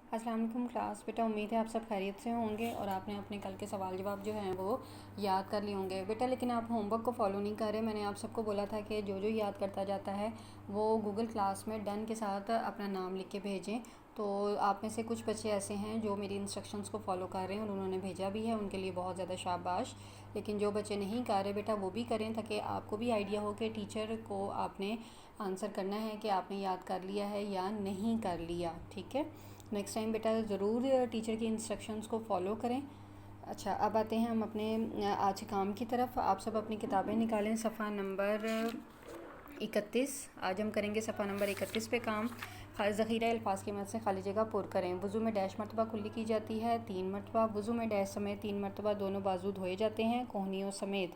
अस्सलाम वालेकुम क्लास। बेटा उम्मीद है आप सब खैरियत से होंगे और आपने अपने कल के सवाल जवाब जो हैं वो याद कर लिए होंगे बेटा। लेकिन आप होमवर्क को फॉलो नहीं कर रहे। मैंने आप सबको बोला था कि जो जो याद करता जाता है वो गूगल क्लास में डन के साथ अपना नाम लिख के भेजें। तो आप में से कुछ बच्चे ऐसे हैं जो मेरी इंस्ट्रक्शंस को फॉलो कर रहे हैं और उन्होंने भेजा भी है, उनके लिए बहुत ज़्यादा शाबाश। लेकिन जो बच्चे नहीं कर रहे बेटा वो भी करें, ताकि आपको भी आइडिया हो कि टीचर को आपने आंसर करना है कि आपने याद कर लिया है या नहीं कर लिया। ठीक है, नेक्स्ट टाइम बेटा ज़रूर टीचर की इंस्ट्रक्शंस को फॉलो करें। अच्छा, अब आते हैं हम अपने आज के काम की तरफ। आप सब अपनी किताबें निकालें, सफ़ा नंबर 31। आज हम करेंगे सफ़ा नंबर 31 पे काम। ज़ख़ीरा अल्फाज की मदद से खाली जगह पुर करें। वज़ू में डैश मरतबा कुल्ली की जाती है 3 मरतबा। वज़ू में डैश समेत 3 मरतबा दोनों बाजू धोए जाते हैं कोहनियों समेत।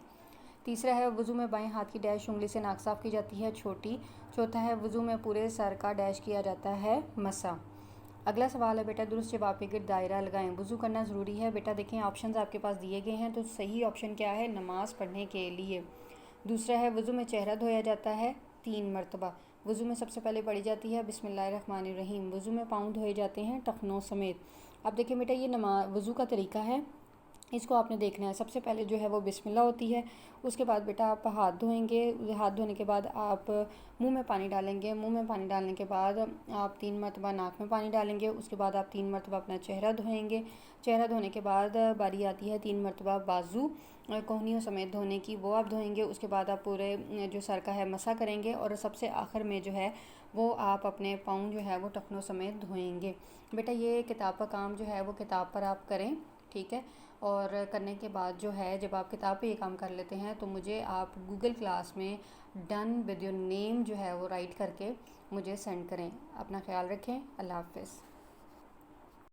तीसरा है वज़ू में बाएं हाथ की डैश उंगली से नाक साफ़ की जाती है छोटी। चौथा है वज़ू में पूरे सर का डैश किया जाता है मसा। अगला सवाल है बेटा, दुरुस्त जवाब के गिर्द दायरा लगाएं। वज़ू करना ज़रूरी है बेटा। देखें ऑप्शंस आपके पास दिए गए हैं, तो सही ऑप्शन क्या है? नमाज़ पढ़ने के लिए। दूसरा है वज़ू में चेहरा धोया जाता है 3 मरतबा। वज़ू में सबसे पहले पढ़ी जाती है बिस्मिल्लाहिर्रहमानिर्रहीम। वज़ू में पाँव धोए जाते हैं टखनों समेत। अब देखिए बेटा, ये वज़ू का तरीका है, इसको आपने देखना है। सबसे पहले जो है वो बिस्मिल्लाह होती है, उसके बाद बेटा आप हाथ धोएंगे। हाथ धोने के बाद आप मुंह में पानी डालेंगे। मुंह में पानी डालने के बाद आप 3 मरतबा नाक में पानी डालेंगे। उसके बाद आप 3 मरतबा अपना चेहरा धोएंगे। चेहरा धोने के बाद बारी आती है 3 मरतबा बाजू कोहनियों समेत धोने की, वो आप धोएंगे। उसके बाद आप पूरे जो सर का है मसा करेंगे और सबसे आखिर में जो है वो आप अपने पाँव जो है वो टखनों समेत धोएंगे। बेटा ये किताब का काम जो है वो किताब पर आप करें, ठीक है। और करने के बाद जो है जब आप किताब पे ये काम कर लेते हैं तो मुझे आप गूगल क्लास में डन विद योर नेम जो है वो राइट करके मुझे सेंड करें। अपना ख्याल रखें। अल्लाह हाफ़िज़।